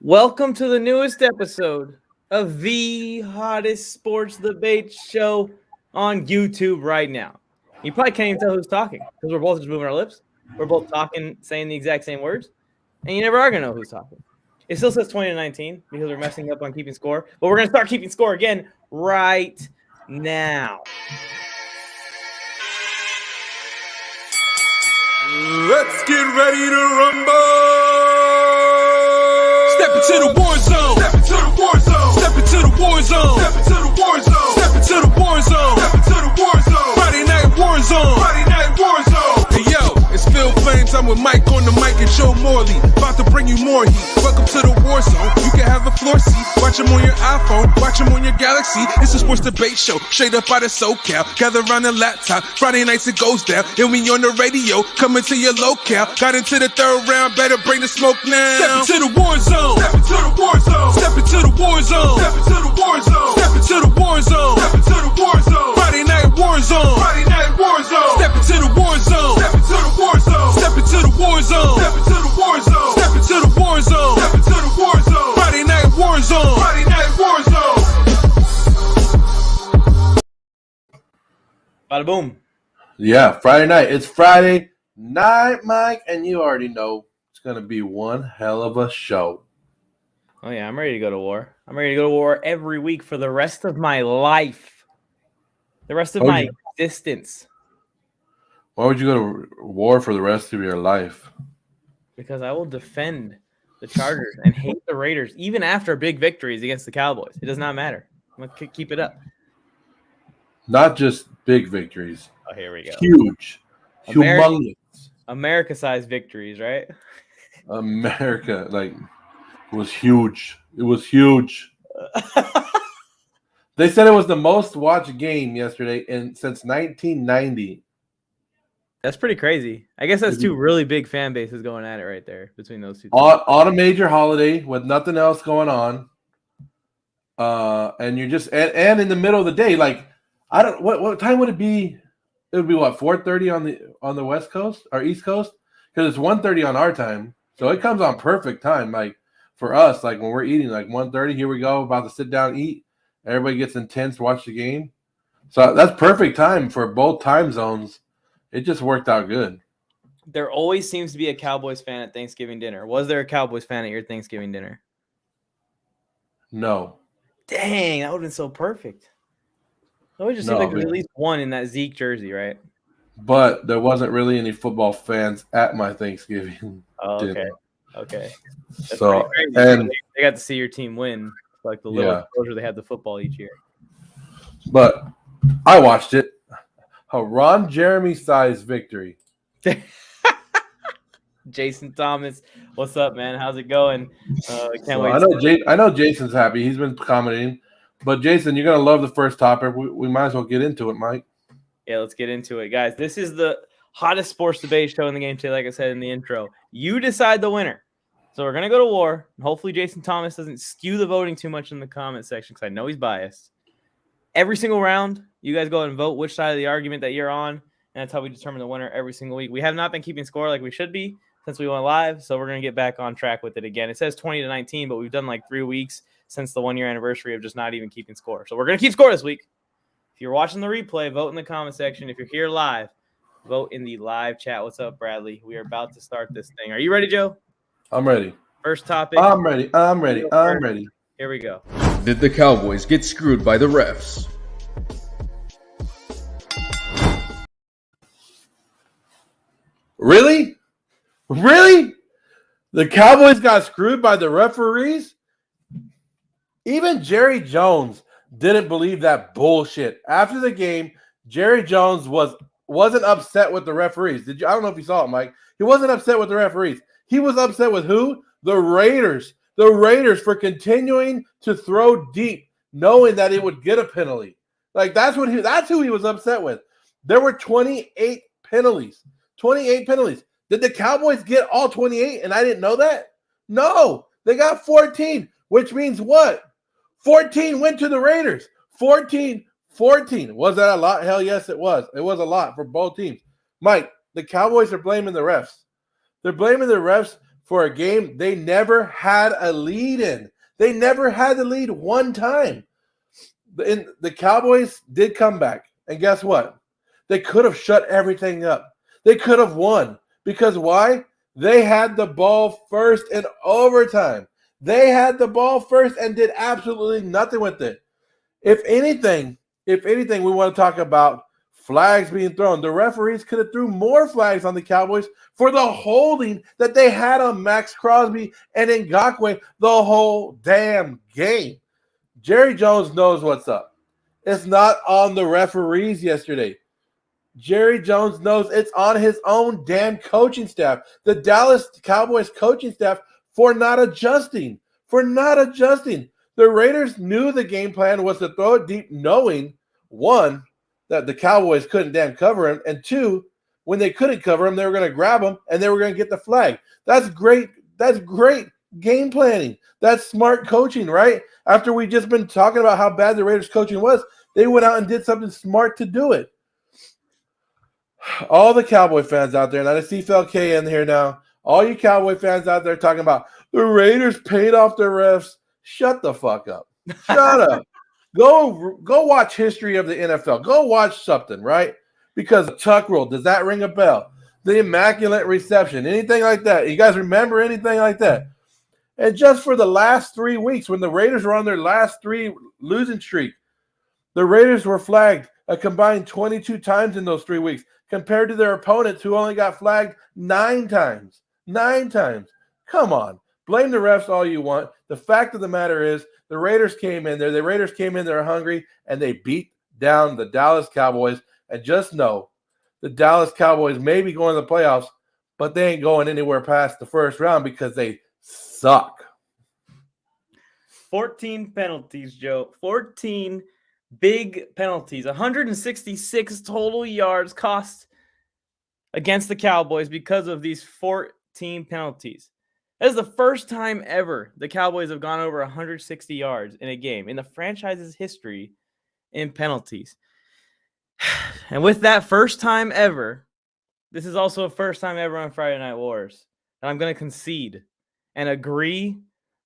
Welcome to the newest episode of the hottest sports debate show on YouTube right now. You probably can't even tell who's talking because we're both just moving our lips. We're both talking, saying the exact same words, and you never are going to know who's talking. It still says 20-19 because we're messing up on keeping score, but we're going to start keeping score again right now. Let's get ready to rumble! Step into the war zone! Step into the war zone! Step into the war zone! Step into the war zone! Step into the war zone! Step into the war zone! Friday night war zone! Friday night war zone! Hey yo, it's Phil Flames. I'm with Mike on the Mic and Joe Morley. About to bring you more heat. Welcome to the war zone. You can have a floor seat. Watch them on your iPhone. Watch them on your Galaxy. It's a sports debate show. Straight up out of SoCal. Gather around the laptop. Friday nights it goes down. And we on the radio. Coming to your locale. Got into the third round. Better bring the smoke now. Step into the war zone. Step into the war zone! Step into the war zone. Step into the war zone! Step into the war zone. Step into the war zone! Friday night war zone. Friday night war zone! Step into the war zone. Step into the war zone! Step into the war zone. Step into the war zone! Step into the war zone. Step into the war zone! Friday night war zone. Friday night war zone! Bada boom. Yeah, Friday night. It's Friday night, Mike, and you already know it's going to be one hell of a show. Oh, yeah, I'm ready to go to war. I'm ready to go to war every week for the rest of my life. The rest of my existence. Why would you go to war for the rest of your life? Because I will defend the Chargers and hate the Raiders, even after big victories against the Cowboys. It does not matter. I'm going to keep it up. Not just big victories. Oh, here we go. Huge. Humongous. America-sized victories, right? America, it was huge. It was huge. They said it was the most watched game yesterday since 1990. That's pretty crazy. I guess that's two really big fan bases going at it right there between those two. On a major holiday with nothing else going on. And you're just and in the middle of the day, I don't what time would it be? It would be what, 4:30 on the West Coast or East Coast? Because it's 1:30 on our time. So it comes on perfect time. For us, when we're eating, 1:30, here we go, about to sit down, eat. Everybody gets intense, watch the game. So that's perfect time for both time zones. It just worked out good. There always seems to be a Cowboys fan at Thanksgiving dinner. Was there a Cowboys fan at your Thanksgiving dinner? No. Dang, that would have been so perfect. It always just seemed like there was at least one in that Zeke jersey, right? But there wasn't really any football fans at my Thanksgiving dinner. Okay. That's so and they got to see your team win, the little exposure they had to football each year. But I watched it. A Ron Jeremy-sized victory. Jason Thomas, what's up, man? How's it going? Can't wait. I know Jason's happy. He's been commenting. But Jason, you're gonna love the first topic. We might as well get into it, Mike. Yeah, let's get into it, guys. This is the hottest sports debate show in the game today. Like I said in the intro, you decide the winner. So we're gonna go to war. Hopefully, Jason Thomas doesn't skew the voting too much in the comment section because I know he's biased. Every single round, you guys go ahead and vote which side of the argument that you're on, and that's how we determine the winner every single week. We have not been keeping score like we should be since we went live, so we're gonna get back on track with it again. It says 20-19, but we've done 3 weeks since the 1 year anniversary of just not even keeping score. So we're going to keep score this week. If you're watching the replay, vote in the comment section. If you're here live, vote in the live chat. What's up, Bradley? We are about to start this thing. Are you ready, Joe? I'm ready. First topic. I'm ready. Here we go. Did the Cowboys get screwed by the refs? Really? The Cowboys got screwed by the referees? Even Jerry Jones didn't believe that bullshit. After the game, Jerry Jones wasn't upset with the referees. I don't know if you saw it, Mike. He wasn't upset with the referees. He was upset with who? The Raiders. The Raiders for continuing to throw deep, knowing that it would get a penalty. That's who he was upset with. There were 28 penalties. 28 penalties. Did the Cowboys get all 28 and I didn't know that? No. They got 14, which means what? 14 went to the Raiders. 14. Was that a lot? Hell yes, it was. It was a lot for both teams. Mike, the Cowboys are blaming the refs. They're blaming the refs for a game they never had a lead in. They never had the lead one time. The Cowboys did come back. And guess what? They could have shut everything up. They could have won. Because why? They had the ball first in overtime. They had the ball first and did absolutely nothing with it. If anything, we want to talk about flags being thrown. The referees could have threw more flags on the Cowboys for the holding that they had on Max Crosby and Ngakoue the whole damn game. Jerry Jones knows what's up. It's not on the referees yesterday. Jerry Jones knows it's on his own damn coaching staff. The Dallas Cowboys coaching staff for not adjusting. The Raiders knew the game plan was to throw it deep, knowing, one, that the Cowboys couldn't damn cover him, and two, when they couldn't cover him, they were going to grab him and they were going to get the flag. That's great. That's great game planning. That's smart coaching, right? After we just been talking about how bad the Raiders coaching was, they went out and did something smart to do it. All the Cowboy fans out there, and I see FLK in here now, all you Cowboy fans out there talking about the Raiders paid off the refs, shut the fuck up. Shut up. Go watch history of the NFL. Go watch something, right? Because Tuck Rule, does that ring a bell? The Immaculate Reception, anything like that? You guys remember anything like that? And just for the last 3 weeks, when the Raiders were on their last 3 losing streak, the Raiders were flagged a combined 22 times in those 3 weeks, compared to their opponents who only got flagged 9 times. 9 times. Come on. Blame the refs all you want. The fact of the matter is the Raiders came in there. The Raiders came in there hungry, and they beat down the Dallas Cowboys. And just know the Dallas Cowboys may be going to the playoffs, but they ain't going anywhere past the first round because they suck. 14 penalties, Joe. 14 big penalties. 166 total yards cost against the Cowboys because of these 14 penalties. That is the first time ever the Cowboys have gone over 160 yards in a game in the franchise's history in penalties. And with that first time ever, this is also a first time ever on Friday Night Wars. And I'm going to concede and agree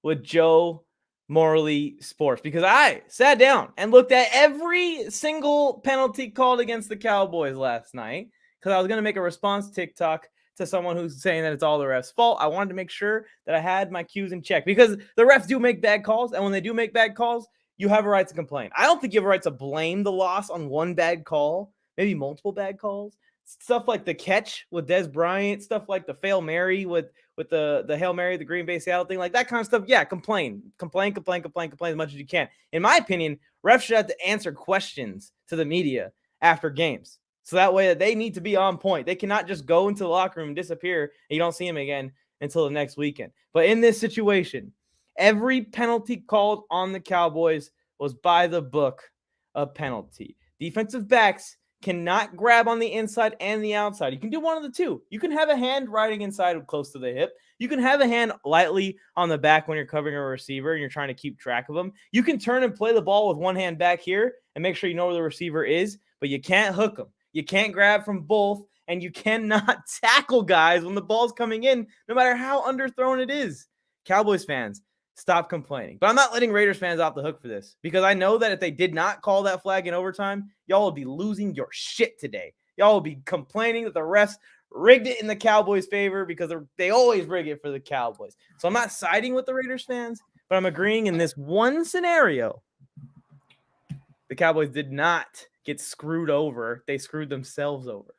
with Joe Morley Sports, because I sat down and looked at every single penalty called against the Cowboys last night, because I was going to make a response TikTok to someone who's saying that it's all the refs' fault. I wanted to make sure that I had my cues in check, because the refs do make bad calls, and when they do make bad calls, you have a right to complain. I don't think you have a right to blame the loss on one bad call, maybe multiple bad calls. Stuff like the catch with Des Bryant, stuff like the Hail Mary with the Hail Mary, the Green Bay Seattle thing, like that kind of stuff. Yeah, complain as much as you can. In my opinion, refs should have to answer questions to the media after games, so that way that they need to be on point. They cannot just go into the locker room and disappear and you don't see them again until the next weekend. But in this situation, every penalty called on the Cowboys was by the book of penalty. Defensive backs cannot grab on the inside and the outside. You can do one of the two. You can have a hand riding inside close to the hip. You can have a hand lightly on the back when you're covering a receiver and you're trying to keep track of them. You can turn and play the ball with one hand back here and make sure you know where the receiver is, but you can't hook them. You can't grab from both, and you cannot tackle guys when the ball's coming in, no matter how underthrown it is. Cowboys fans, stop complaining. But I'm not letting Raiders fans off the hook for this, because I know that if they did not call that flag in overtime, y'all will be losing your shit today. Y'all will be complaining that the refs rigged it in the Cowboys' favor, because they always rig it for the Cowboys. So I'm not siding with the Raiders fans, but I'm agreeing in this one scenario, the Cowboys did not get screwed over. They screwed themselves over.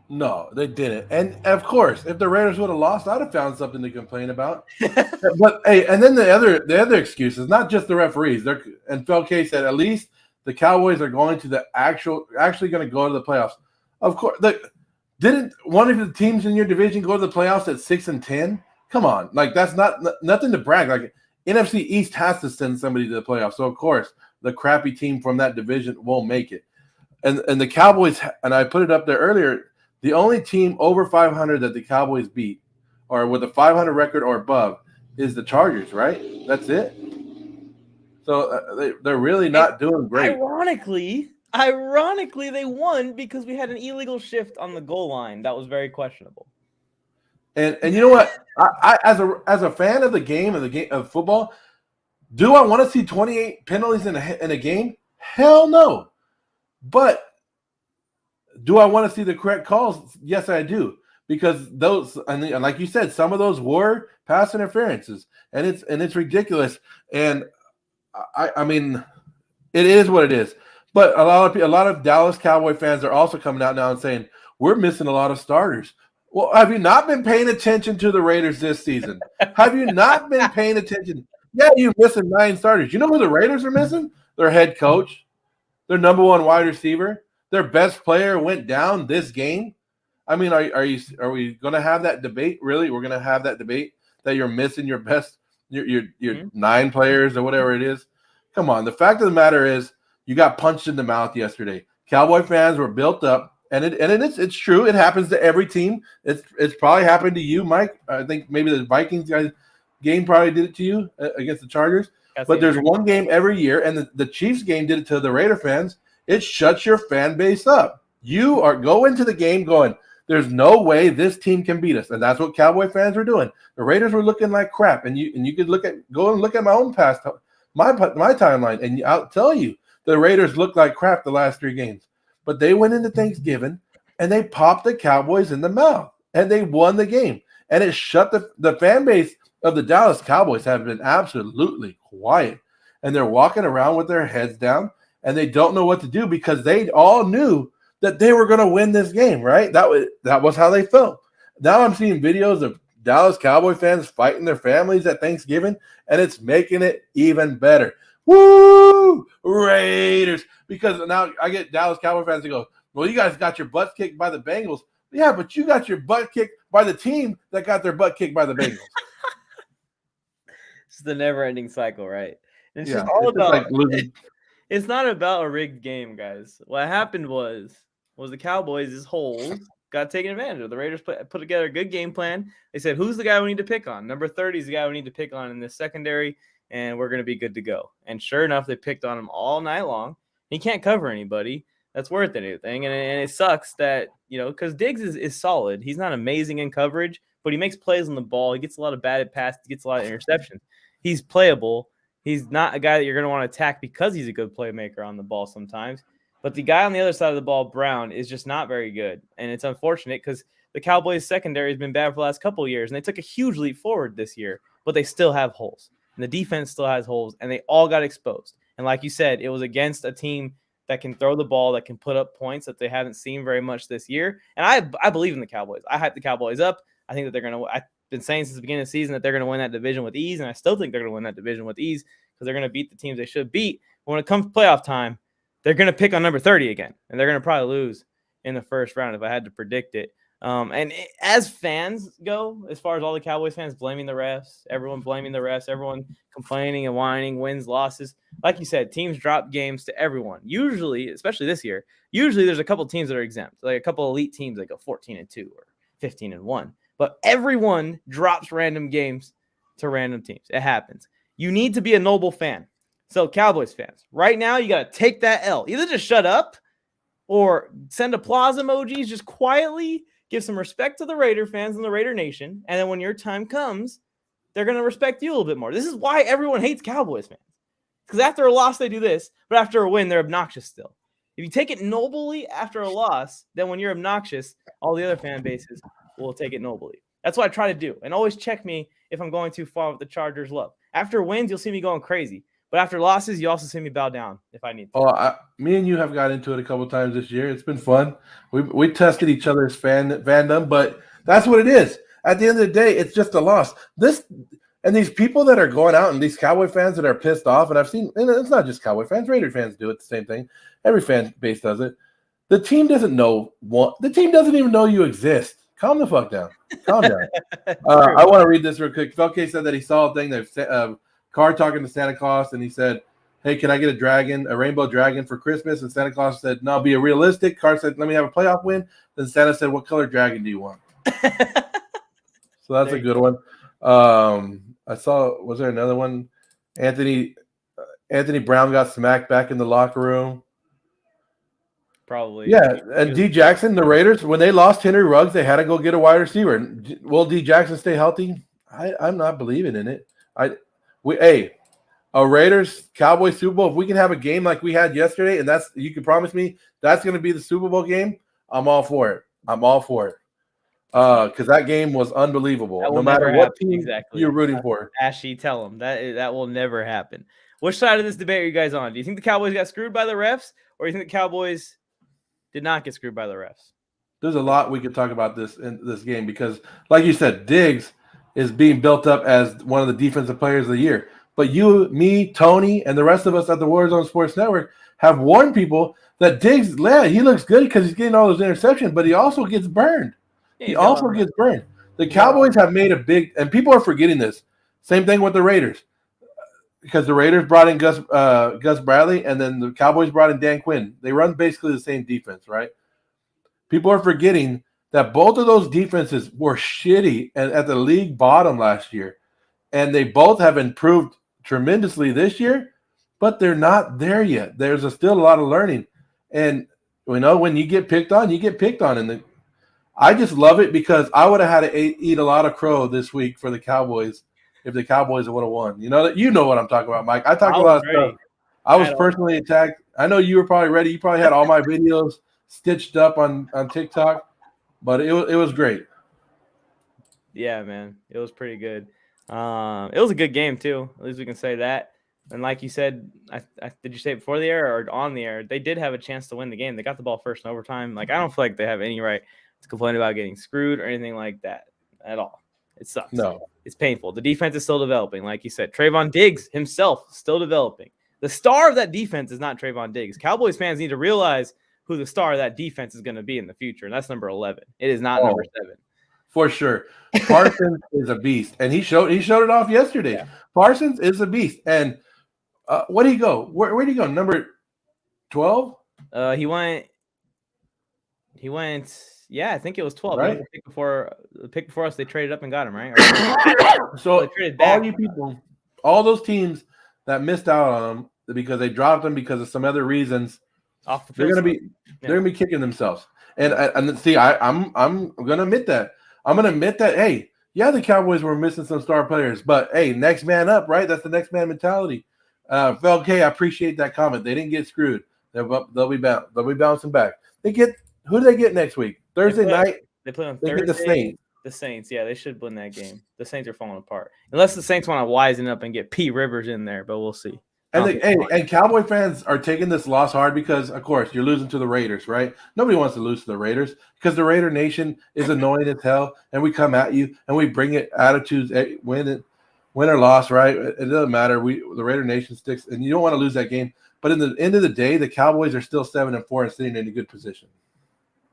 No, they didn't. And of course, if the Raiders would have lost, I'd have found something to complain about. But hey, and then the other excuse is not just the referees. And Phil K said at least the Cowboys are going to actually going to go to the playoffs. Of course, didn't one of the teams in your division go to the playoffs at 6-10? Come on, like that's nothing to brag. Like NFC East has to send somebody to the playoffs, so of course the crappy team from that division won't make it. And the Cowboys, and I put it up there earlier. The only team over 500 that the Cowboys beat, or with a 500 record or above, is the Chargers, right? That's it. So they're really not doing great. Ironically, they won because we had an illegal shift on the goal line that was very questionable. And you know what? I as a fan of the game of football, do I want to see 28 penalties in a game? Hell no. But do I want to see the correct calls? Yes, I do. Because those, and like you said, some of those were pass interferences, and it's ridiculous. And I mean, it is what it is. But a lot of Dallas Cowboy fans are also coming out now and saying we're missing a lot of starters. Well, have you not been paying attention to the Raiders this season? Have you not been paying attention? Yeah, you're missing 9 starters. You know who the Raiders are missing? Their head coach, their number 1 wide receiver, their best player went down this game. I mean, are we going to have that debate? Really, we're going to have that debate that you're missing your best, your 9 players or whatever it is. Come on. The fact of the matter is, you got punched in the mouth yesterday. Cowboy fans were built up. And it's true. It happens to every team. It's probably happened to you, Mike. I think maybe the Vikings guys game probably did it to you against the Chargers. But there's one game every year, and the Chiefs game did it to the Raider fans. It shuts your fan base up. You go into the game going, there's no way this team can beat us, and that's what Cowboy fans were doing. The Raiders were looking like crap, and you could go and look at my own past, my timeline, and I'll tell you, the Raiders looked like crap the last 3 games. But they went into Thanksgiving and they popped the Cowboys in the mouth and they won the game. And it shut the fan base of the Dallas Cowboys have been absolutely quiet. And they're walking around with their heads down and they don't know what to do because they all knew that they were going to win this game, right? That was how they felt. Now I'm seeing videos of Dallas Cowboy fans fighting their families at Thanksgiving, and it's making it even better. Woo! Raiders. Because now I get Dallas Cowboy fans to go, well, you guys got your butt kicked by the Bengals. Yeah, but you got your butt kicked by the team that got their butt kicked by the Bengals. It's the never-ending cycle, right? And it's Yeah, just all it's just about like losing. It's not about a rigged game, guys. What happened was the Cowboys' holes got taken advantage of. The Raiders put together a good game plan. They said, who's the guy we need to pick on? Number 30 is the guy we need to pick on in this secondary, and we're going to be good to go. And sure enough, they picked on him all night long. He can't cover anybody that's worth anything. And it sucks that, because Diggs is solid. He's not amazing in coverage, but he makes plays on the ball. He gets a lot of batted passes. He gets a lot of interceptions. He's playable. He's not a guy that you're going to want to attack because he's a good playmaker on the ball sometimes. But the guy on the other side of the ball, Brown, is just not very good. And it's unfortunate because the Cowboys' secondary has been bad for the last couple of years, and they took a huge leap forward this year, but they still have holes. And the defense still has holes, and they all got exposed. And like you said, it was against a team that can throw the ball, that can put up points that they haven't seen very much this year. And I believe in the Cowboys. I hype the Cowboys up. I think that they're going to – I've been saying since the beginning of the season that they're going to win that division with ease, and I still think they're going to win that division with ease because they're going to beat the teams they should beat. But when it comes to playoff time, they're going to pick on number 30 again, and they're going to probably lose in the first round if I had to predict it. As fans go, as far as all the Cowboys fans blaming the refs, everyone blaming the refs, everyone complaining and whining, wins, losses. Like you said, teams drop games to everyone. Usually, especially this year, there's a couple teams that are exempt, like a couple elite teams that go 14-2 or 15-1. But everyone drops random games to random teams. It happens. You need to be a noble fan. So Cowboys fans, right now you got to take that L. Either just shut up or send applause emojis just quietly. Give some respect to the Raider fans and the Raider Nation. And then when your time comes, they're going to respect you a little bit more. This is why everyone hates Cowboys fans. Because after a loss, they do this. But after a win, they're obnoxious still. If you take it nobly after a loss, then when you're obnoxious, all the other fan bases will take it nobly. That's what I try to do. And always check me if I'm going too far with the Chargers love. After wins, you'll see me going crazy. But after losses, you also see me bow down if I need to. Me and you have got into it a couple times this year. It's been fun. We tested each other's fandom, but that's what it is. At the end of the day, it's just a loss. These people that are going out and these Cowboy fans that are pissed off, and I've seen, and it's not just Cowboy fans, Raider fans do it the same thing. Every fan base does it. The team doesn't even know you exist. Calm the fuck down. Calm down. I want to read this real quick. Felke said that he saw a thing that Carr talking to Santa Claus, and he said, hey, can I get a rainbow dragon for Christmas? And Santa Claus said, no, be a realistic. Carr said, let me have a playoff win. Then Santa said, what color dragon do you want? So that's a good one. I saw, was there another one? Anthony Brown got smacked back in the locker room. probably. Yeah, and D Jackson, the Raiders, when they lost Henry Ruggs, they had to go get a wide receiver. Will D Jackson stay healthy? I'm not believing in it. A Raiders Cowboys Super Bowl. If we can have a game like we had yesterday, and you can promise me that's going to be the Super Bowl game, I'm all for it. Because that game was unbelievable. No matter what team you're rooting for. Ashy, tell them that will never happen. Which side of this debate are you guys on? Do you think the Cowboys got screwed by the refs, or do you think the Cowboys did not get screwed by the refs? There's a lot we could talk about in this game because, like you said, Diggs is being built up as one of the defensive players of the year. But you, me, Tony, and the rest of us at the Warzone Sports Network have warned people that Diggs, he looks good because he's getting all those interceptions, but he also gets burned. The Cowboys have made a big – and people are forgetting this. Same thing with the Raiders. Because the Raiders brought in Gus Bradley, and then the Cowboys brought in Dan Quinn. They run basically the same defense, right? People are forgetting that both of those defenses were shitty and at the league bottom last year. And they both have improved tremendously this year, but they're not there yet. There's still a lot of learning. And, when you get picked on, you get picked on. And I just love it because I would have had to eat a lot of crow this week for the Cowboys if the Cowboys would have won. You know what I'm talking about, Mike. I talked a lot of stuff. I was personally attacked. I know you were probably ready. You probably had all my videos stitched up on TikTok, but it was great. Yeah, man. It was pretty good. It was a good game, too. At least we can say that. And like you said, did you say it before the air or on the air? They did have a chance to win the game. They got the ball first in overtime. Like, I don't feel like they have any right to complain about getting screwed or anything like that at all. It sucks. No. It's painful. The defense is still developing. Like you said, Trayvon Diggs himself still developing. The star of that defense is not Trayvon Diggs. Cowboys fans need to realize who the star of that defense is going to be in the future, and that's number 11. It is not number 7. For sure. Parsons is a beast, and he showed it off yesterday. Yeah. Parsons is a beast. And where did he go? Where did he go? Number 12? He went. Yeah, I think it was 12. Right? The pick before us, they traded up and got him, right? So they traded back. All you people, all those teams that missed out on him because they dropped him because of some other reasons, they're gonna be kicking themselves. And see, I'm gonna admit that. I'm gonna admit that. Hey, yeah, the Cowboys were missing some star players, but hey, next man up, right? That's the next man mentality. Okay, I appreciate that comment. They didn't get screwed. They'll be bouncing back. Who do they get next week? Thursday night. They play on Thursday. Get the Saints. The Saints, yeah, they should win that game. The Saints are falling apart. Unless the Saints want to wisen up and get P. Rivers in there, but we'll see. And Cowboy fans are taking this loss hard because, of course, you're losing to the Raiders, right? Nobody wants to lose to the Raiders because the Raider Nation is annoying as hell, and we come at you and we bring it attitudes, win or loss, right? It doesn't matter. The Raider Nation sticks, and you don't want to lose that game. But in the end of the day, the Cowboys are still 7-4 and sitting in a good position.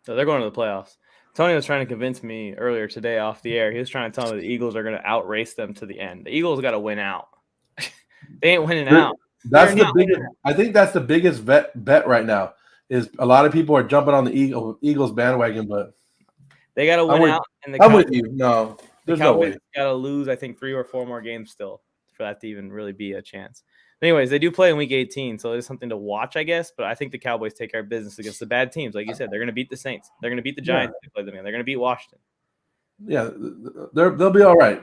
So they're going to the playoffs. Tony was trying to convince me earlier today off the air. He was trying to tell me the Eagles are going to outrace them to the end. The Eagles got to win out. They ain't winning out. That's the biggest. I think that's the biggest bet right now. Is a lot of people are jumping on the Eagles bandwagon, but they got to win out. And I'm with you. No, there's no way. Got to lose. I think 3 or 4 more games still for that to even really be a chance. Anyways, they do play in Week 18, so it's something to watch, I guess. But I think the Cowboys take care of business against the bad teams. Like you said, they're going to beat the Saints. They're going to beat the Giants. If they play them in. They're going to beat Washington. Yeah, they'll be all right.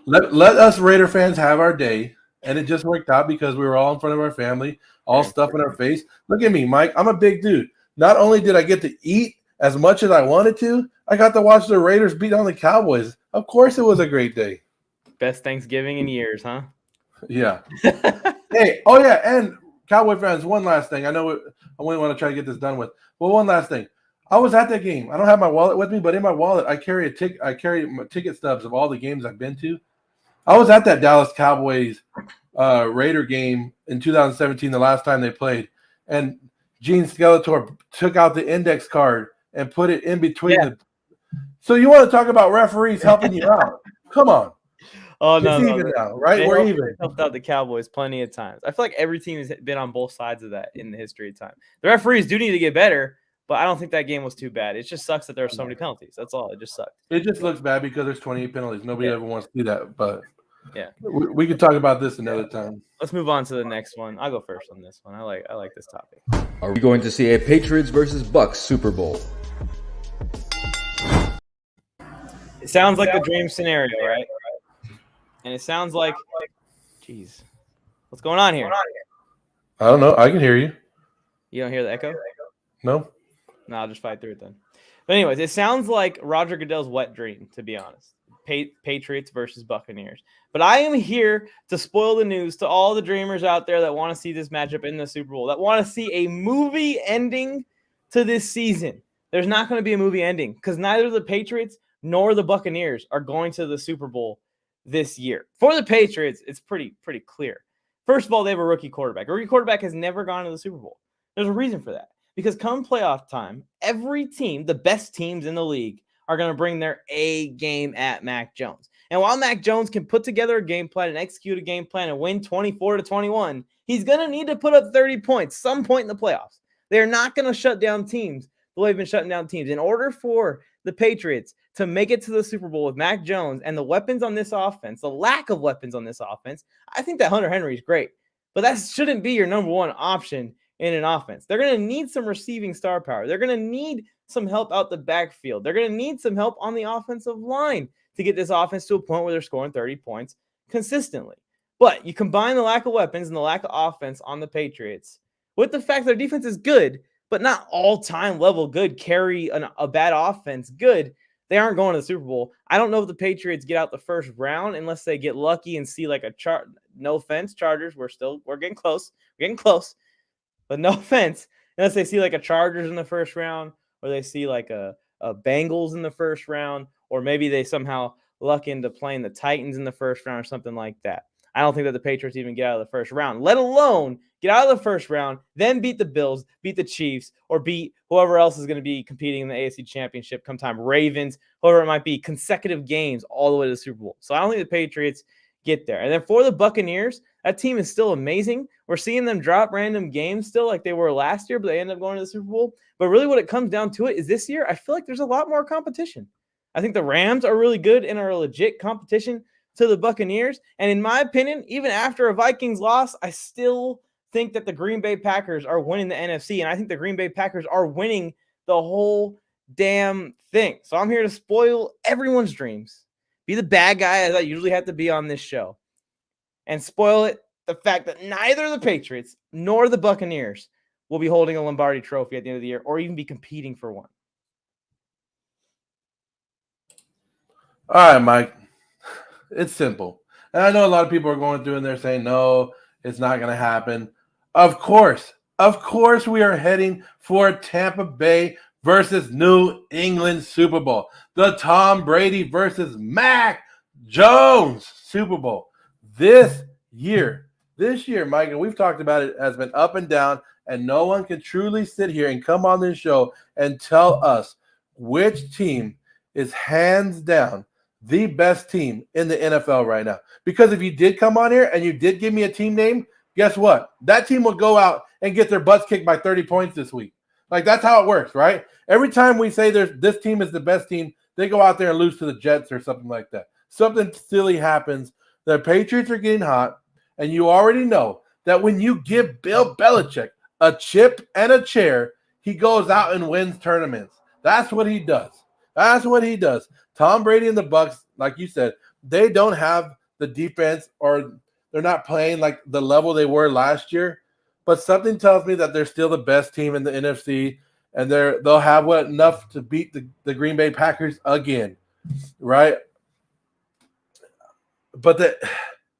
Let us Raider fans have our day. And it just worked out because we were all in front of our family, all stuff in our face. Look at me, Mike. I'm a big dude. Not only did I get to eat as much as I wanted to, I got to watch the Raiders beat on the Cowboys. Of course it was a great day. Best Thanksgiving in years, huh? Yeah. Hey, oh yeah, and Cowboy fans, one last thing. I know I only want to try to get this done with. Well, one last thing. I was at that game. I don't have my wallet with me, but in my wallet, I carry my ticket stubs of all the games I've been to. I was at that Dallas Cowboys Raider game in 2017, the last time they played, and Gene Skeletor took out the index card and put it in between the. So you want to talk about referees helping you out? Come on. Oh no, even now, right? We're even. Helped out the Cowboys plenty of times. I feel like every team has been on both sides of that in the history of time. The referees do need to get better, but I don't think that game was too bad. It just sucks that there are so many penalties. That's all. It just sucked. It just looks bad because there's 28 penalties. Nobody ever wants to do that, but Yeah. We can talk about this another time. Let's move on to the next one. I'll go first on this one. I like this topic. Are we going to see a Patriots versus Bucks Super Bowl? It sounds like a dream scenario, right? And it sounds like, geez, what's going on here? I don't know. I can hear you. You don't hear the echo? No? No, I'll just fight through it then. But anyways, it sounds like Roger Goodell's wet dream, to be honest. Patriots versus Buccaneers. But I am here to spoil the news to all the dreamers out there that want to see this matchup in the Super Bowl, that want to see a movie ending to this season. There's not going to be a movie ending because neither the Patriots nor the Buccaneers are going to the Super Bowl this year. For the Patriots, it's pretty clear. First of all, they have a rookie quarterback. A rookie quarterback has never gone to the Super Bowl. There's a reason for that. Because come playoff time, every team, the best teams in the league, are going to bring their A game at Mac Jones. And while Mac Jones can put together a game plan and execute a game plan and win 24-21, he's going to need to put up 30 points some point in the playoffs. They're not going to shut down teams the way they've been shutting down teams. In order for the Patriots to make it to the Super Bowl with Mac Jones and the weapons on this offense, the lack of weapons on this offense, I think that Hunter Henry is great. But that shouldn't be your number one option in an offense. They're going to need some receiving star power. They're going to need some help out the backfield. They're going to need some help on the offensive line to get this offense to a point where they're scoring 30 points consistently. But you combine the lack of weapons and the lack of offense on the Patriots with the fact their defense is good, but not all-time level good, carry a bad offense good, they aren't going to the Super Bowl. I don't know if the Patriots get out the first round unless they get lucky and see like no offense, Chargers, we're getting close. But no offense, unless they see like a Chargers in the first round, or they see like a Bengals in the first round, or maybe they somehow luck into playing the Titans in the first round or something like that. I don't think that the Patriots even get out of the first round, let alone get out of the first round, then beat the Bills, beat the Chiefs, or beat whoever else is going to be competing in the AFC Championship come time, Ravens, whoever it might be, consecutive games all the way to the Super Bowl. So I don't think the Patriots get there. And then for the Buccaneers, that team is still amazing. We're seeing them drop random games still like they were last year, but they end up going to the Super Bowl. But really what it comes down to it is this year, I feel like there's a lot more competition. I think the Rams are really good and are a legit competition to the Buccaneers. And in my opinion, even after a Vikings loss, I still think that the Green Bay Packers are winning the NFC. And I think the Green Bay Packers are winning the whole damn thing. So I'm here to spoil everyone's dreams, be the bad guy as I usually have to be on this show, and spoil it the fact that neither the Patriots nor the Buccaneers will be holding a Lombardi trophy at the end of the year or even be competing for one. All right, Mike. It's simple. And I know a lot of people are going through and they're saying, no, it's not going to happen. Of course we are heading for Tampa Bay versus New England Super Bowl. The Tom Brady versus Mac Jones Super Bowl. This year, Mike, and we've talked about it, has been up and down, and no one can truly sit here and come on this show and tell us which team is hands down the best team in the NFL right now. Because if you did come on here and you did give me a team name, guess what? That team will go out and get their butts kicked by 30 points this week. Like, that's how it works, right? Every time we say this team is the best team, they go out there and lose to the Jets or something like that. Something silly happens. The Patriots are getting hot, and you already know that when you give Bill Belichick a chip and a chair, he goes out and wins tournaments. That's what he does. Tom Brady and the Bucks, like you said, they don't have the defense, or they're not playing like the level they were last year. But something tells me that they're still the best team in the NFC, and they'll have enough to beat the Green Bay Packers again, right? But the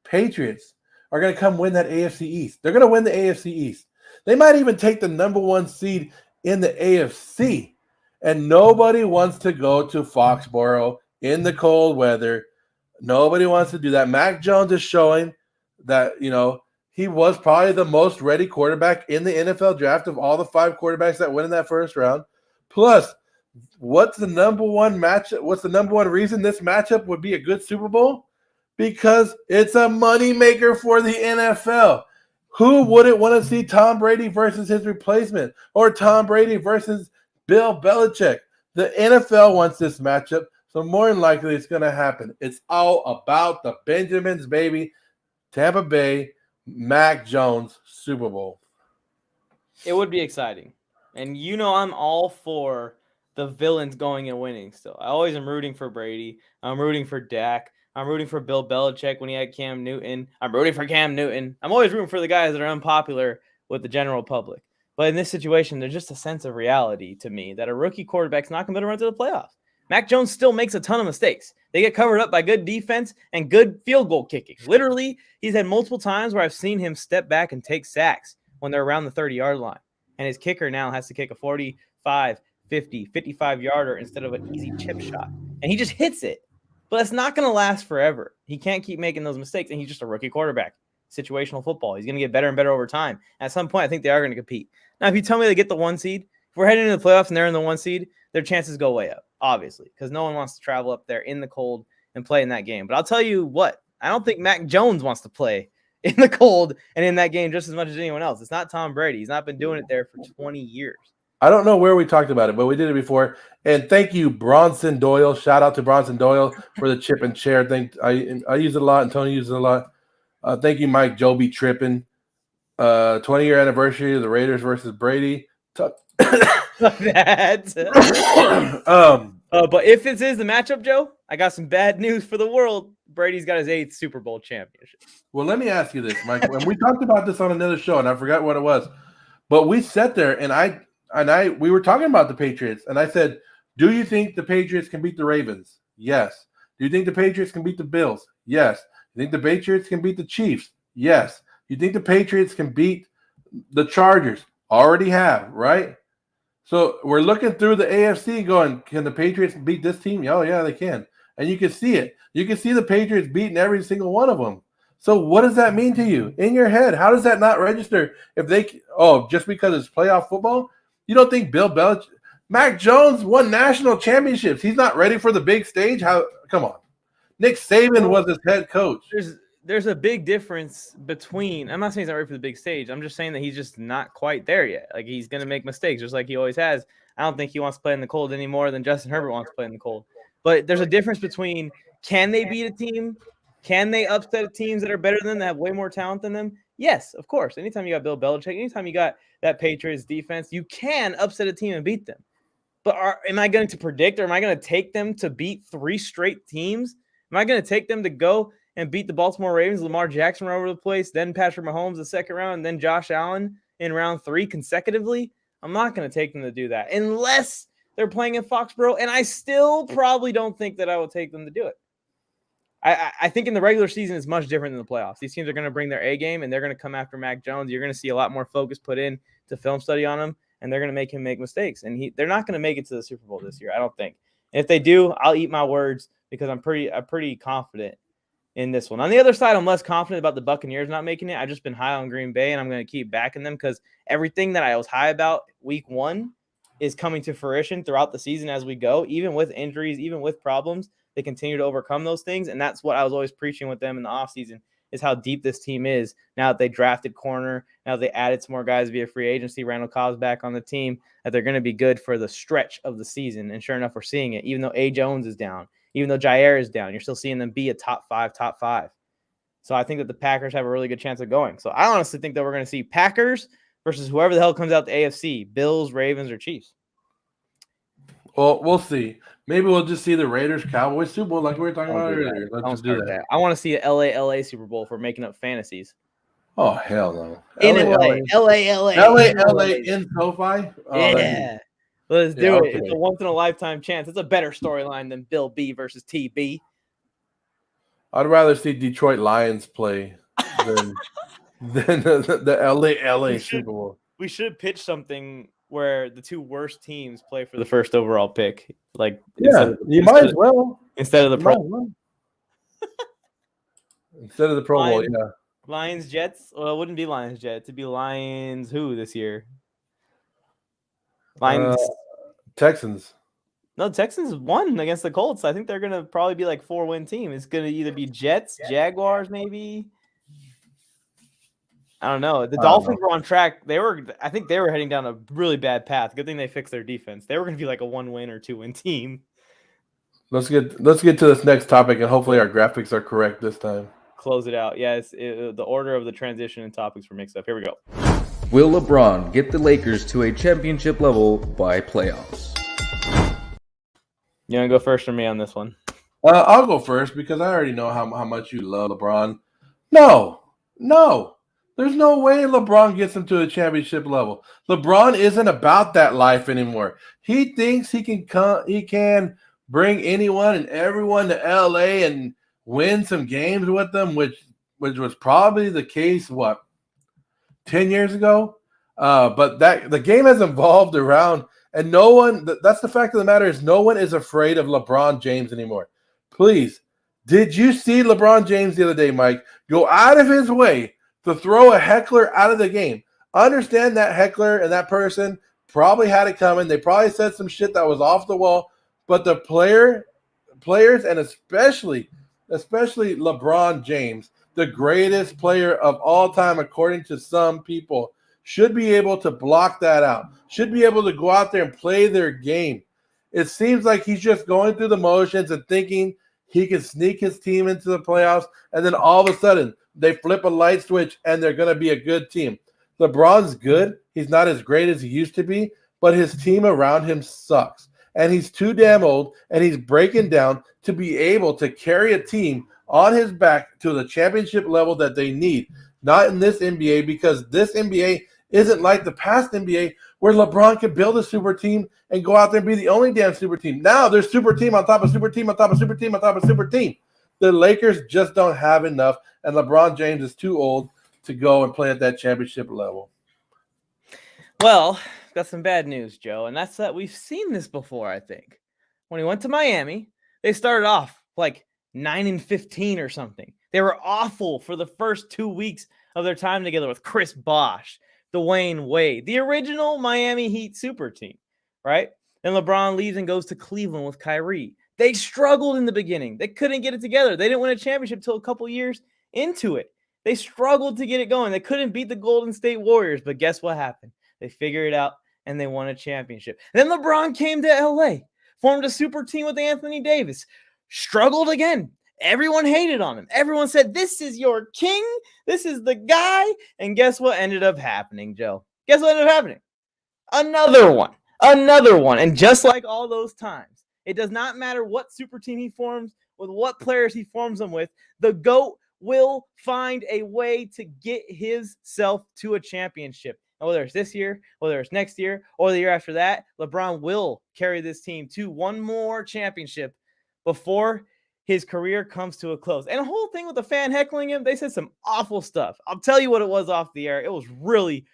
Patriots are going to come win that AFC East. They're going to win the AFC East. They might even take the number one seed in the AFC. And nobody wants to go to Foxborough in the cold weather. Nobody wants to do that. Mac Jones is showing that, he was probably the most ready quarterback in the NFL draft of all the 5 quarterbacks that went in that first round. Plus, what's the number one reason this matchup would be a good Super Bowl? Because it's a moneymaker for the NFL. Who wouldn't want to see Tom Brady versus his replacement, or Tom Brady versus Bill Belichick? The NFL wants this matchup, So more than likely, it's going to happen. It's all about the Benjamins, baby. Tampa Bay, Mac Jones, Super Bowl. It would be exciting. And I'm all for the villains going and winning still. I always am rooting for Brady. I'm rooting for Dak. I'm rooting for Bill Belichick when he had Cam Newton. I'm rooting for Cam Newton. I'm always rooting for the guys that are unpopular with the general public. But in this situation, there's just a sense of reality to me that a rookie quarterback's not going to run to the playoffs. Mac Jones still makes a ton of mistakes. They get covered up by good defense and good field goal kicking. Literally, he's had multiple times where I've seen him step back and take sacks when they're around the 30-yard line. And his kicker now has to kick a 45, 50, 55-yarder instead of an easy chip shot. And he just hits it. But it's not going to last forever. He can't keep making those mistakes, and he's just a rookie quarterback. Situational football. He's going to get better and better over time. At some point, I think they are going to compete. Now, if you tell me they get the 1 seed, if we're heading into the playoffs and they're in the 1 seed, their chances go way up, obviously, because no one wants to travel up there in the cold and play in that game. But I'll tell you what, I don't think Mac Jones wants to play in the cold and in that game just as much as anyone else. It's not Tom Brady. He's not been doing it there for 20 years. I don't know where we talked about it, but we did it before. And thank you, Bronson Doyle. Shout out to Bronson Doyle for the chip and chair thing. I use it a lot, and Tony uses it a lot. Thank you, Mike. Joe be tripping. 20-year anniversary of the Raiders versus Brady. But if this is the matchup, Joe, I got some bad news for the world. Brady's got his 8th Super Bowl championship. Well, let me ask you this, Mike. And we talked about this on another show, and I forgot what it was. But we sat there, and we were talking about the Patriots, and I said, do you think the Patriots can beat the Ravens? Yes. Do you think the Patriots can beat the Bills? Yes. You think the Patriots can beat the Chiefs? Yes. You think the Patriots can beat the Chargers? Already have, right? So we're looking through the AFC going, can the Patriots beat this team? Oh, yeah, they can. And you can see it. You can see the Patriots beating every single one of them. So what does that mean to you? In your head, how does that not register? If they just because it's playoff football? You don't think Bill Belichick, Mac Jones won national championships. He's not ready for the big stage? How? Come on. Nick Saban was his head coach. There's a big difference between – I'm not saying he's not ready for the big stage. I'm just saying that he's just not quite there yet. Like, he's going to make mistakes just like he always has. I don't think he wants to play in the cold any more than Justin Herbert wants to play in the cold. But there's a difference between can they beat a team? Can they upset teams that are better than them, that have way more talent than them? Yes, of course. Anytime you got Bill Belichick, anytime you got that Patriots defense, you can upset a team and beat them. But am I going to predict, or am I going to take them to beat 3 straight teams? Am I going to take them to go and beat the Baltimore Ravens, Lamar Jackson all over the place, then Patrick Mahomes the second round, and then Josh Allen in round 3 consecutively? I'm not going to take them to do that unless they're playing in Foxborough, and I still probably don't think that I will take them to do it. I think in the regular season it's much different than the playoffs. These teams are going to bring their A game, and they're going to come after Mac Jones. You're going to see a lot more focus put in to film study on him, and they're going to make him make mistakes. And they're not going to make it to the Super Bowl this year, I don't think. And if they do, I'll eat my words because I'm pretty confident in this one. On the other side, I'm less confident about the Buccaneers not making it. I've just been high on Green Bay, and I'm going to keep backing them because everything that I was high about week 1 is coming to fruition throughout the season as we go, even with injuries, even with problems. They continue to overcome those things, and that's what I was always preaching with them in the offseason is how deep this team is now that they drafted corner, now they added some more guys via free agency, Randall Cobb's back on the team, that they're going to be good for the stretch of the season. And sure enough, we're seeing it. Even though A. Jones is down, even though Jair is down, you're still seeing them be a top 5. So I think that the Packers have a really good chance of going. So I honestly think that we're going to see Packers versus whoever the hell comes out the AFC, Bills, Ravens, or Chiefs. Well, we'll see. Maybe we'll just see the Raiders Cowboys Super Bowl like we were talking about earlier. Let's just do that. I want to see an LA Super Bowl for making up fantasies. Oh, hell no. In LA in SoFi? Oh, yeah. Let's do it. It's a once-in-a-lifetime chance. It's a better storyline than Bill B versus TB. I'd rather see Detroit Lions play than the LA Super Bowl. We should pitch something where the 2 worst teams play for the first overall pick. Like, you might as well. Instead of the Pro. Instead of the Pro Bowl, yeah. Lions, Jets. Well, it wouldn't be Lions, Jets. It'd be Lions who this year? Lions. Texans. No, Texans won against the Colts. I think they're going to probably be like 4-win team. It's going to either be Jets, Jaguars, maybe. I don't know. The Dolphins were on track. I think they were heading down a really bad path. Good thing they fixed their defense. They were going to be like a 1-win or 2-win team. Let's get to this next topic, and hopefully our graphics are correct this time. Close it out. Yeah, the order of the transition and topics were mixed up. Here we go. Will LeBron get the Lakers to a championship level by playoffs? You want to go first or me on this one? I'll go first because I already know how much you love LeBron. No. There's no way LeBron gets him to a championship level. LeBron isn't about that life anymore. He thinks he can bring anyone and everyone to LA and win some games with them, which was probably the case, 10 years ago? But the game has evolved around, and no one, that's the fact of the matter, is no one is afraid of LeBron James anymore. Please, did you see LeBron James the other day, Mike, go out of his way to throw a heckler out of the game? Understand that heckler and that person probably had it coming. They probably said some shit that was off the wall, but the players, and especially LeBron James, the greatest player of all time, according to some people, should be able to block that out, should be able to go out there and play their game. It seems like he's just going through the motions and thinking he can sneak his team into the playoffs, and then all of a sudden they flip a light switch and they're going to be a good team. LeBron's good. He's not as great as he used to be, but his team around him sucks. And he's too damn old, and he's breaking down to be able to carry a team on his back to the championship level that they need. Not in this NBA, because this NBA isn't like the past NBA where LeBron could build a super team and go out there and be the only damn super team. Now there's super team on top of super team on top of super team on top of super team. The Lakers just don't have enough, and LeBron James is too old to go and play at that championship level. Well, got some bad news, Joe, and that's that we've seen this before, I think. When he went to Miami, they started off like 9-15 or something. They were awful for the first 2 weeks of their time together with Chris Bosh, Dwayne Wade, the original Miami Heat super team, right? And LeBron leaves and goes to Cleveland with Kyrie. They struggled in the beginning. They couldn't get it together. They didn't win a championship until a couple years into it. They struggled to get it going. They couldn't beat the Golden State Warriors, but guess what happened? They figured it out, and they won a championship. Then LeBron came to LA, formed a super team with Anthony Davis, struggled again. Everyone hated on him. Everyone said, this is your king. This is the guy. And guess what ended up happening, Joe? Guess what ended up happening? Another one. And just like all those times, it does not matter what super team he forms, with what players he forms them with, the GOAT will find a way to get himself to a championship. And whether it's this year, whether it's next year, or the year after that, LeBron will carry this team to one more championship before his career comes to a close. And the whole thing with the fan heckling him, they said some awful stuff. I'll tell you what it was off the air. It was really,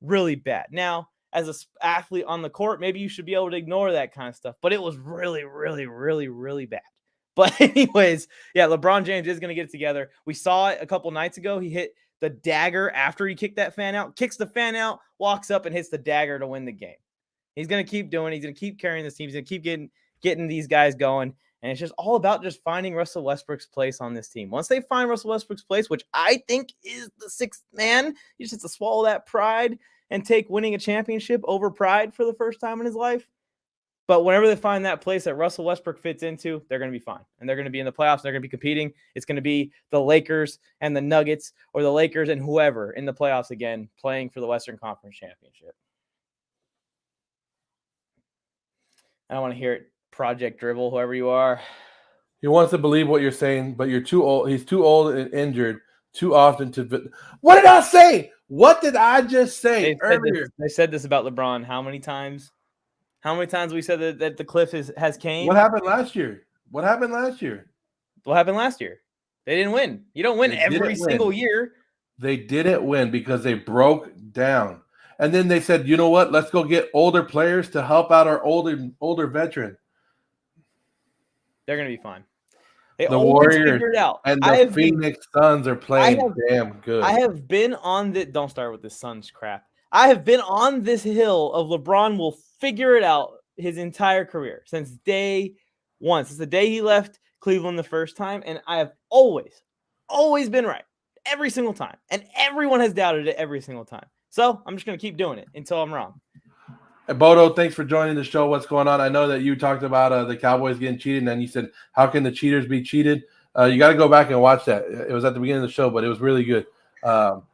really bad. Now, as an athlete on the court, maybe you should be able to ignore that kind of stuff. But it was really, really, really, really bad. But anyways, yeah, LeBron James is going to get it together. We saw it a couple nights ago. He hit the dagger after he kicked that fan out, kicks the fan out, walks up and hits the dagger to win the game. He's going to keep doing it. He's going to keep carrying this team. He's going to keep getting these guys going. And it's just all about just finding Russell Westbrook's place on this team. Once they find Russell Westbrook's place, which I think is the sixth man, he just has to swallow that pride and take winning a championship over pride for the first time in his life. But whenever they find that place that Russell Westbrook fits into, they're going to be fine. And they're going to be in the playoffs. They're going to be competing. It's going to be the Lakers and the Nuggets, or the Lakers and whoever in the playoffs again, playing for the Western Conference Championship. I don't want to hear it. Project Dribble, whoever you are. He wants to believe what you're saying, but you're too old. He's too old and injured too often to. What did I say? What did I just say earlier? They said this about LeBron. How many times? How many times we said that the cliff has came? What happened last year? What happened last year? They didn't win. You don't win every single year. They didn't win because they broke down. And then they said, you know what? Let's go get older players to help out our older veteran. They're going to be fine. They the always Warriors figure it out. And the Phoenix Suns are playing damn good. I have been on the – don't start with this Suns crap. I have been on this hill of LeBron will figure it out his entire career since day one, since the day he left Cleveland the first time. And I have always been right every single time. And everyone has doubted it every single time. So I'm just going to keep doing it until I'm wrong. Bodo, thanks for joining the show. What's going on? I know that you talked about the Cowboys getting cheated, and then you said, how can the cheaters be cheated? You got to go back and watch that. It was at the beginning of the show, but it was really good. But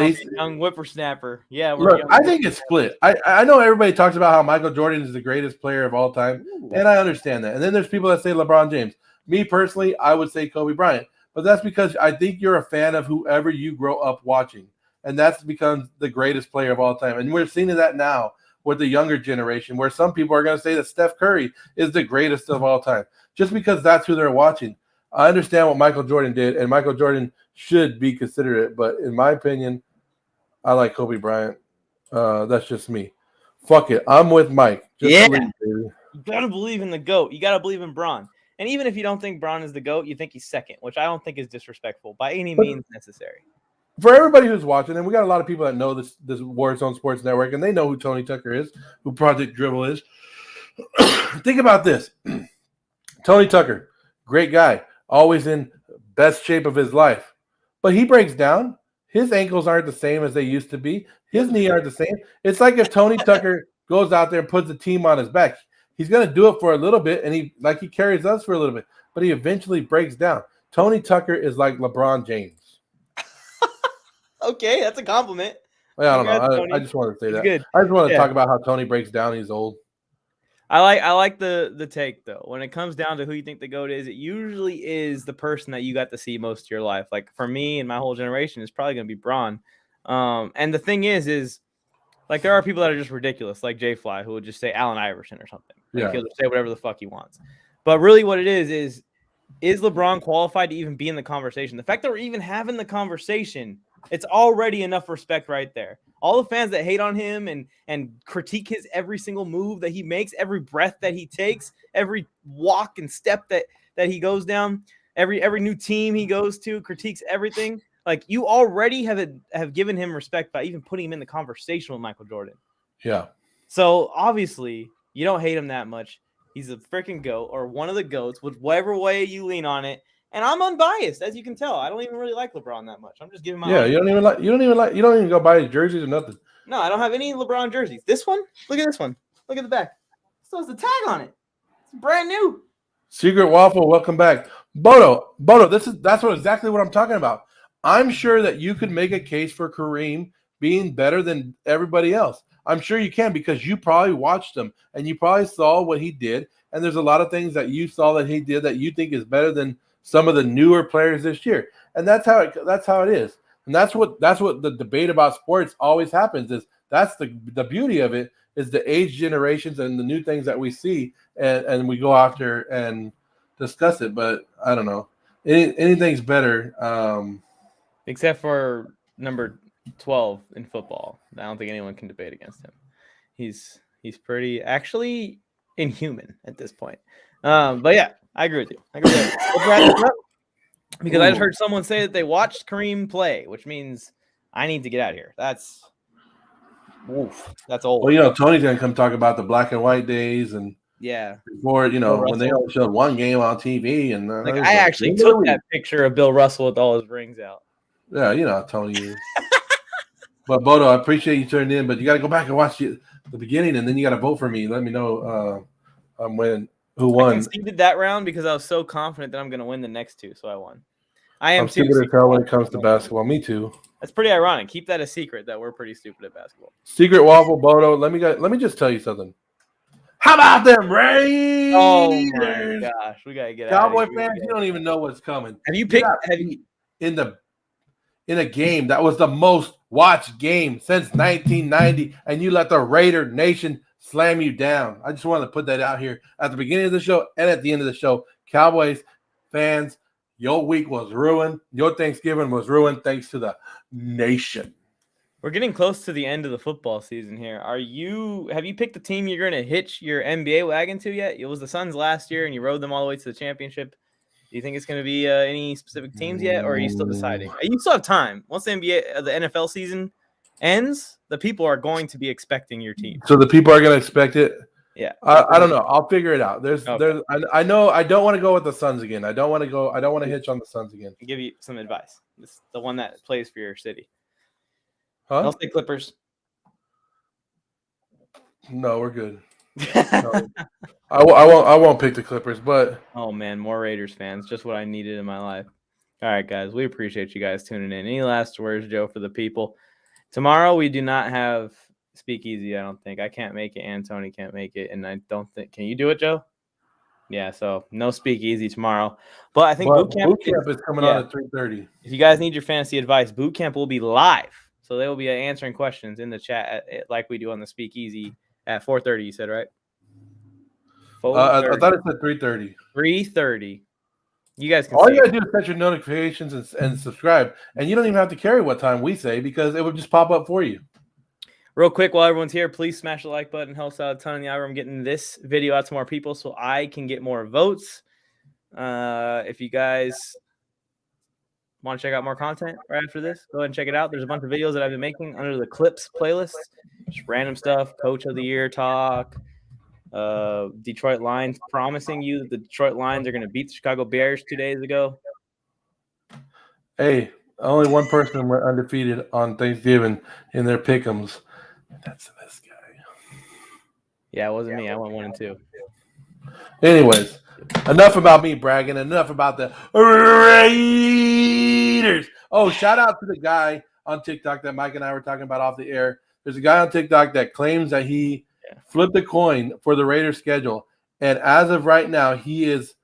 he's a young whippersnapper. Yeah, look, I think it's split. I know everybody talks about how Michael Jordan is the greatest player of all time, and I understand that. And then there's people that say LeBron James. Me personally, I would say Kobe Bryant. But that's because I think you're a fan of whoever you grow up watching. And that's become the greatest player of all time. And we're seeing that now with the younger generation, where some people are going to say that Steph Curry is the greatest of all time, just because that's who they're watching. I understand what Michael Jordan did, and Michael Jordan should be considered it. But in my opinion, I like Kobe Bryant. That's just me. Fuck it. I'm with Mike. Just believe, baby. You got to believe in the GOAT. You got to believe in Bron. And even if you don't think Bron is the GOAT, you think he's second, which I don't think is disrespectful by any means necessary. For everybody who's watching, and we got a lot of people that know this Warzone Sports Network, and they know who Tony Tucker is, who Project Dribble is. Think about this. Tony Tucker, great guy, always in best shape of his life. But he breaks down. His ankles aren't the same as they used to be. His knee aren't the same. It's like if Tony Tucker goes out there and puts a team on his back. He's going to do it for a little bit, and he carries us for a little bit, but he eventually breaks down. Tony Tucker is like LeBron James. Okay, that's a compliment. I don't know. I just want to say that. Good. I just want to talk about how Tony breaks down. He's old. I like the take, though. When it comes down to who you think the GOAT is, it usually is the person that you got to see most of your life. Like for me and my whole generation, it's probably going to be Bron. And the thing is like there are people that are just ridiculous, like Jay Fly, who would just say Allen Iverson or something. Like he'll just say whatever the fuck he wants. But really what it is LeBron qualified to even be in the conversation? The fact that we're even having the conversation, it's already enough respect right there. All the fans that hate on him and critique his every single move that he makes, every breath that he takes, every walk and step that he goes down, every new team he goes to, critiques everything. Like you already have given him respect by even putting him in the conversation with Michael Jordan. Yeah. So obviously you don't hate him that much. He's a freaking GOAT or one of the GOATs, with whatever way you lean on it. And I'm unbiased, as you can tell. I don't even really like LeBron that much. I'm just giving my you don't even go buy his jerseys or nothing. No, I don't have any LeBron jerseys. This one, look at this one. Look at the back. Still has the tag on it. It's brand new. Secret Waffle, welcome back. Bodo, that's exactly what I'm talking about. I'm sure that you could make a case for Kareem being better than everybody else. I'm sure you can, because you probably watched him and you probably saw what he did. And there's a lot of things that you saw that he did that you think is better than some of the newer players this year. And that's how it is. And that's what the debate about sports always happens. Is that's the beauty of it, is the age generations and the new things that we see and we go after and discuss it. But I don't know. Anything's better. Except for number 12 in football. I don't think anyone can debate against him. He's pretty actually inhuman at this point. But yeah, I agree with you. Let's wrap this up, because I just heard someone say that they watched Kareem play, which means I need to get out of here. That's old. Well, Tony's gonna come talk about the black and white days and before when they only showed one game on TV and I actually took that picture of Bill Russell with all his rings out. Yeah, how Tony is. But Bodo, I appreciate you turning in, but you got to go back and watch the beginning, and then you got to vote for me. Let me know who won. I conceded that round because I was so confident that I'm going to win the next two, so I won. I'm stupid as hell when it comes to basketball. Me too. That's pretty ironic. Keep that a secret that we're pretty stupid at basketball. Secret Waffle, Bodo. Let me just tell you something. How about them Raiders? Oh my gosh, we gotta get Cowboy out of here. fans, you don't even know what's coming. Have you picked? In a game that was the most watched game since 1990, and you let the Raider Nation slam you down? I just wanted to put that out here at the beginning of the show and at the end of the show. Cowboys fans, your week was ruined. Your Thanksgiving was ruined thanks to the nation. We're getting close to the end of the football season here. Have you picked the team you're going to hitch your NBA wagon to yet? It was the Suns last year, and you rode them all the way to the championship. Do you think it's going to be any specific teams yet, or are you still deciding? You still have time. Once the NFL season ends, the people are going to be expecting your team. So the people are going to expect it? Yeah. I don't know. I'll figure it out. I know I don't want to go with the Suns again. I don't want to hitch on the Suns again. I'll give you some advice. It's the one that plays for your city. Huh? I'll say Clippers. No, we're good. No. I won't pick the Clippers, but Oh man, more Raiders fans. Just what I needed in my life. All right, guys. We appreciate you guys tuning in. Any last words, Joe, for the people? Tomorrow we do not have Speakeasy, I don't think. I can't make it, and Tony can't make it, and I don't think. Can you do it, Joe? Yeah, so no Speakeasy tomorrow. But I think boot camp is coming on at 3:30. If you guys need your fantasy advice, boot camp will be live. So they will be answering questions in the chat like we do on the Speakeasy at 4:30, you said, right? I thought it said 3:30. 3:30. You guys can All see you gotta do is set your notifications and subscribe, and you don't even have to carry what time we say because it would just pop up for you. Real quick, while everyone's here, please smash the like button. Helps out a ton in the algorithm getting this video out to more people so I can get more votes. If you guys want to check out more content right after this, go ahead and check it out. There's a bunch of videos that I've been making under the clips playlist. Just random stuff, Coach of the Year talk, Detroit Lions promising you that the Detroit Lions are going to beat the Chicago Bears 2 days ago. Hey, only one person went undefeated on Thanksgiving in their pick'ems. That's this guy. Yeah, it wasn't me. I went 1-2. Anyways, enough about me bragging. Enough about the Raiders. Oh, shout out to the guy on TikTok that Mike and I were talking about off the air. There's a guy on TikTok that claims that he flipped a coin for the Raiders schedule, and as of right now, he is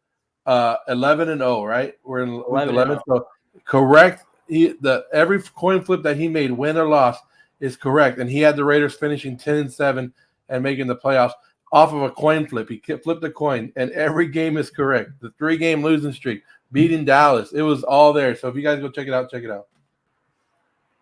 11-0. Right, we're in 11. So correct. Every coin flip that he made, win or loss, is correct, and he had the Raiders finishing 10-7 and making the playoffs off of a coin flip. He flipped a coin, and every game is correct. The 3-game losing streak, beating Dallas, it was all there. So if you guys go check it out, check it out.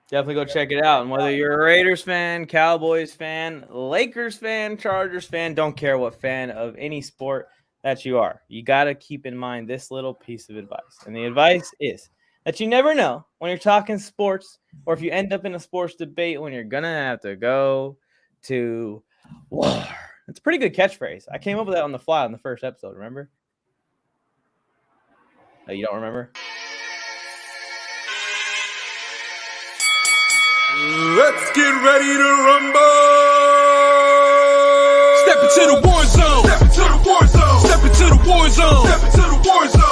Definitely go check it out. And whether you're a Raiders fan, Cowboys fan, Lakers fan, Chargers fan, don't care what fan of any sport that you are, you got to keep in mind this little piece of advice. And the advice is that you never know when you're talking sports or if you end up in a sports debate when you're going to have to go to war. It's a pretty good catchphrase. I came up with that on the fly on the first episode, remember? Oh, you don't remember? Let's get ready to rumble. Step into the war zone. Step into the war zone. Step into the war zone. Step into the war zone.